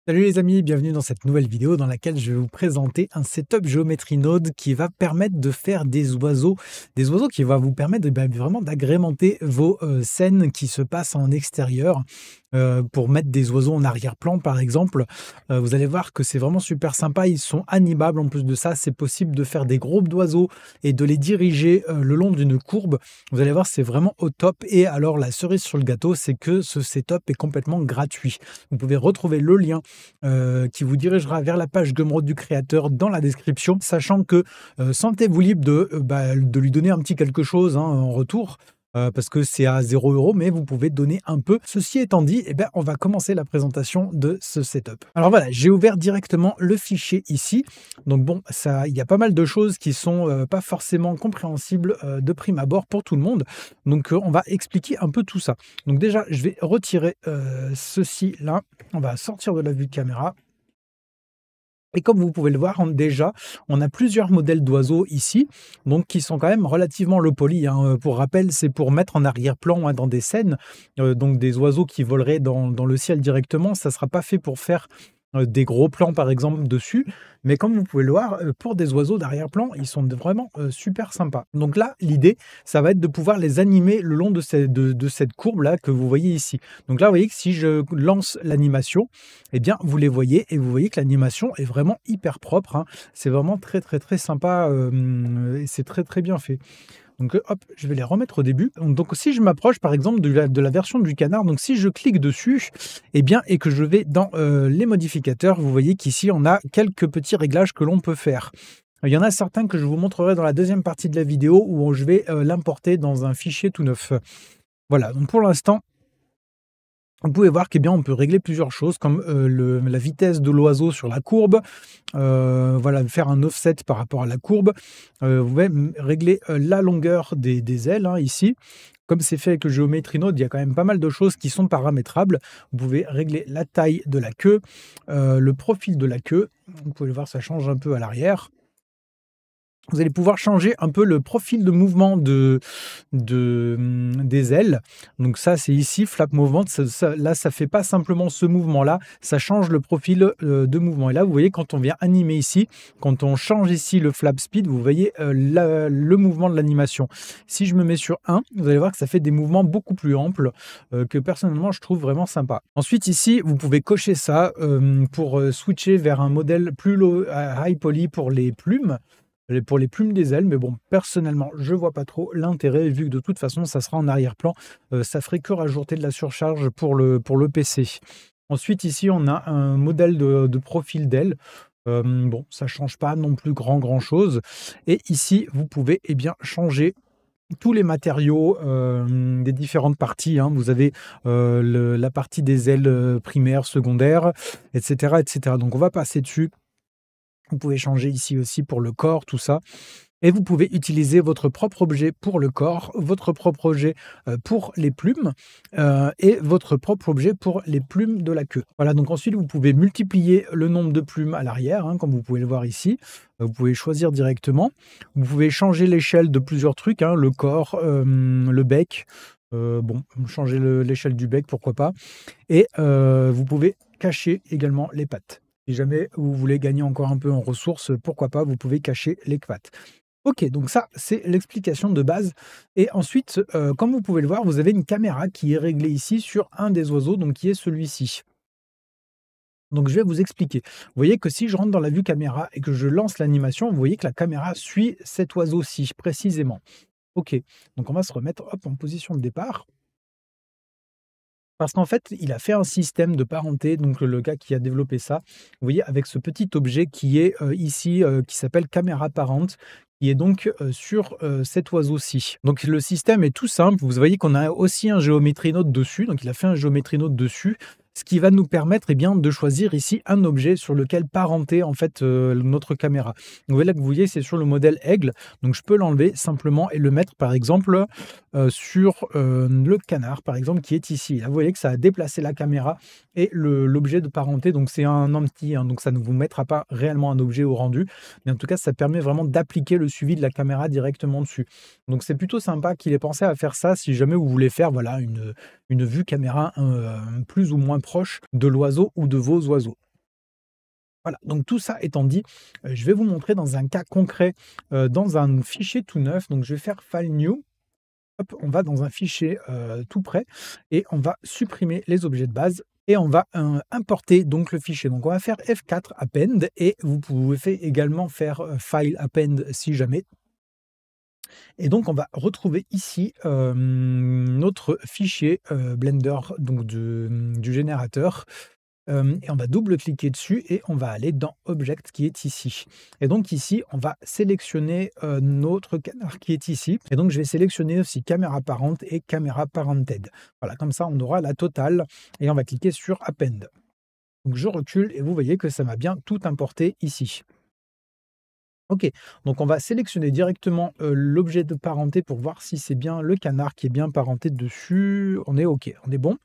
Salut les amis, bienvenue dans cette nouvelle vidéo dans laquelle je vais vous présenter un setup Geometry Node qui va permettre de faire des oiseaux qui va vous permettre vraiment d'agrémenter vos scènes qui se passent en extérieur. Pour mettre des oiseaux en arrière-plan par exemple, vous allez voir que c'est vraiment super sympa, ils sont animables. En plus de ça, c'est possible de faire des groupes d'oiseaux et de les diriger le long d'une courbe. Vous allez voir, c'est vraiment au top. Et alors la cerise sur le gâteau, c'est que ce setup est complètement gratuit. Vous pouvez retrouver le lien qui vous dirigera vers la page Gumroad du créateur dans la description, sachant que sentez-vous libre de lui donner un petit quelque chose en retour. Parce que c'est à 0 €, mais vous pouvez donner un peu. Ceci étant dit, on va commencer la présentation de ce setup. Alors voilà, j'ai ouvert directement le fichier ici. Donc bon, il y a pas mal de choses qui sont pas forcément compréhensibles de prime abord pour tout le monde. Donc on va expliquer un peu tout ça. Donc déjà, je vais retirer ceci là. On va sortir de la vue de caméra. Et comme vous pouvez le voir, déjà, on a plusieurs modèles d'oiseaux ici, donc qui sont quand même relativement low poly. Pour rappel, c'est pour mettre en arrière-plan dans des scènes, donc des oiseaux qui voleraient dans le ciel directement. Ça ne sera pas fait pour faire des gros plans, par exemple, dessus. Mais comme vous pouvez le voir, pour des oiseaux d'arrière-plan, ils sont vraiment super sympas. Donc là, l'idée, ça va être de pouvoir les animer le long de cette courbe-là que vous voyez ici. Donc là, vous voyez que si je lance l'animation, vous les voyez et vous voyez que l'animation est vraiment hyper propre. C'est vraiment très, très, très sympa et c'est très, très bien fait. Donc hop, je vais les remettre au début. Donc si je m'approche par exemple de la version du canard, donc si je clique dessus, et que je vais dans les modificateurs, vous voyez qu'ici on a quelques petits réglages que l'on peut faire. Il y en a certains que je vous montrerai dans la deuxième partie de la vidéo où je vais l'importer dans un fichier tout neuf. Voilà, donc pour l'instant, vous pouvez voir qu'on peut régler plusieurs choses comme la vitesse de l'oiseau sur la courbe, faire un offset par rapport à la courbe. Vous pouvez régler la longueur des ailes ici. Comme c'est fait avec le Geometry Node, il y a quand même pas mal de choses qui sont paramétrables. Vous pouvez régler la taille de la queue, le profil de la queue. Vous pouvez le voir, ça change un peu à l'arrière. Vous allez pouvoir changer un peu le profil de mouvement des ailes. Donc ça, c'est ici, flap movement. Là, ça ne fait pas simplement ce mouvement-là, ça change le profil de mouvement. Et là, vous voyez, quand on vient animer ici, quand on change ici le flap speed, vous voyez le mouvement de l'animation. Si je me mets sur 1, vous allez voir que ça fait des mouvements beaucoup plus amples que personnellement, je trouve vraiment sympa. Ensuite, ici, vous pouvez cocher ça pour switcher vers un modèle plus high poly pour les plumes. Pour les plumes des ailes, mais bon, personnellement, je vois pas trop l'intérêt, vu que de toute façon, ça sera en arrière-plan. Ça ferait que rajouter de la surcharge pour le PC. Ensuite, ici, on a un modèle de profil d'aile. Bon, ça change pas non plus grand-chose. Et ici, vous pouvez changer tous les matériaux des différentes parties. Vous avez la partie des ailes primaires, secondaires, etc., etc. Donc, on va passer dessus. Vous pouvez changer ici aussi pour le corps, tout ça. Et vous pouvez utiliser votre propre objet pour le corps, votre propre objet pour les plumes et votre propre objet pour les plumes de la queue. Voilà, donc ensuite, vous pouvez multiplier le nombre de plumes à l'arrière, comme vous pouvez le voir ici. Vous pouvez choisir directement. Vous pouvez changer l'échelle de plusieurs trucs, le corps, le bec. Changer l'échelle du bec, pourquoi pas. Et vous pouvez cacher également les pattes. Si jamais vous voulez gagner encore un peu en ressources, pourquoi pas, vous pouvez cacher les pattes. Ok, donc ça, c'est l'explication de base. Et ensuite, comme vous pouvez le voir, vous avez une caméra qui est réglée ici sur un des oiseaux, donc qui est celui-ci. Donc je vais vous expliquer. Vous voyez que si je rentre dans la vue caméra et que je lance l'animation, vous voyez que la caméra suit cet oiseau-ci, précisément. Ok, donc on va se remettre en position de départ. Parce qu'en fait, il a fait un système de parenté, donc le gars qui a développé ça, vous voyez, avec ce petit objet qui est ici, qui s'appelle caméra parente, qui est donc sur cet oiseau-ci. Donc le système est tout simple, vous voyez qu'on a aussi un Geometry Node dessus, donc il a fait un Geometry Node dessus, ce qui va nous permettre de choisir ici un objet sur lequel parenter en fait notre caméra. Donc là que vous voyez, c'est sur le modèle Aigle, donc je peux l'enlever simplement et le mettre par exemple sur le canard par exemple qui est ici. Là vous voyez que ça a déplacé la caméra et l'objet de parenté, donc c'est un empty, donc ça ne vous mettra pas réellement un objet au rendu, mais en tout cas ça permet vraiment d'appliquer le suivi de la caméra directement dessus. Donc c'est plutôt sympa qu'il ait pensé à faire ça si jamais vous voulez faire voilà, une vue caméra plus ou moins proche de l'oiseau ou de vos oiseaux. Voilà, donc tout ça étant dit, je vais vous montrer dans un cas concret, dans un fichier tout neuf. Donc je vais faire File New. Hop, on va dans un fichier, tout prêt et on va supprimer les objets de base et on va, importer donc le fichier. Donc on va faire F4 append et vous pouvez également faire, file append si jamais. Et donc on va retrouver ici, notre fichier, Blender donc du générateur. Et on va double-cliquer dessus et on va aller dans Object qui est ici. Et donc ici, on va sélectionner, notre canard qui est ici. Et donc je vais sélectionner aussi caméra parent et caméra parented. Voilà, comme ça on aura la totale et on va cliquer sur Append. Donc je recule et vous voyez que ça m'a bien tout importé ici. OK, donc on va sélectionner directement, l'objet de parenté pour voir si c'est bien le canard qui est bien parenté dessus. On est OK, on est bon.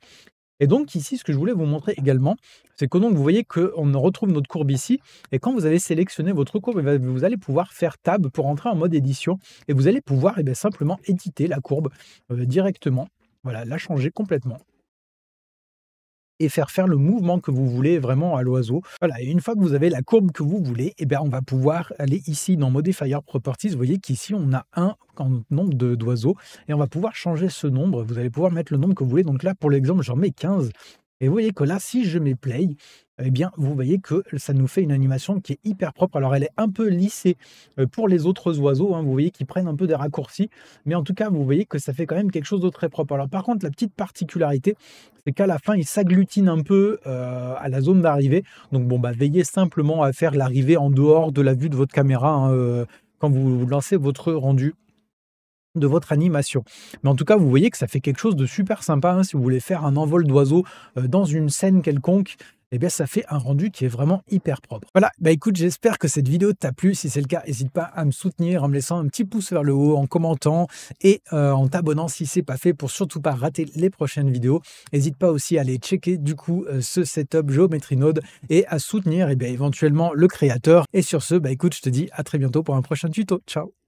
Et donc ici, ce que je voulais vous montrer également, c'est que donc vous voyez qu'on retrouve notre courbe ici et quand vous allez sélectionner votre courbe, vous allez pouvoir faire Tab pour entrer en mode édition et vous allez pouvoir simplement éditer la courbe, directement. Voilà, la changer complètement et faire le mouvement que vous voulez vraiment à l'oiseau. Voilà, et une fois que vous avez la courbe que vous voulez, on va pouvoir aller ici dans Modifier Properties. Vous voyez qu'ici, on a un nombre d'oiseaux et on va pouvoir changer ce nombre. Vous allez pouvoir mettre le nombre que vous voulez. Donc là, pour l'exemple, j'en mets 15. Et vous voyez que là, si je mets Play, vous voyez que ça nous fait une animation qui est hyper propre. Alors, elle est un peu lissée pour les autres oiseaux, hein. Vous voyez qu'ils prennent un peu des raccourcis. Mais en tout cas, vous voyez que ça fait quand même quelque chose de très propre. Alors, par contre, la petite particularité, c'est qu'à la fin, il s'agglutine un peu à la zone d'arrivée. Donc, bon, veillez simplement à faire l'arrivée en dehors de la vue de votre caméra, hein, quand vous lancez votre rendu de votre animation. Mais en tout cas, vous voyez que ça fait quelque chose de super sympa, hein, si vous voulez faire un envol d'oiseaux dans une scène quelconque. Ça fait un rendu qui est vraiment hyper propre. Voilà, écoute, j'espère que cette vidéo t'a plu. Si c'est le cas, n'hésite pas à me soutenir en me laissant un petit pouce vers le haut, en commentant et en t'abonnant si ce n'est pas fait pour surtout pas rater les prochaines vidéos. N'hésite pas aussi à aller checker du coup ce setup Geometry Node et à soutenir éventuellement le créateur. Et sur ce, écoute, je te dis à très bientôt pour un prochain tuto. Ciao!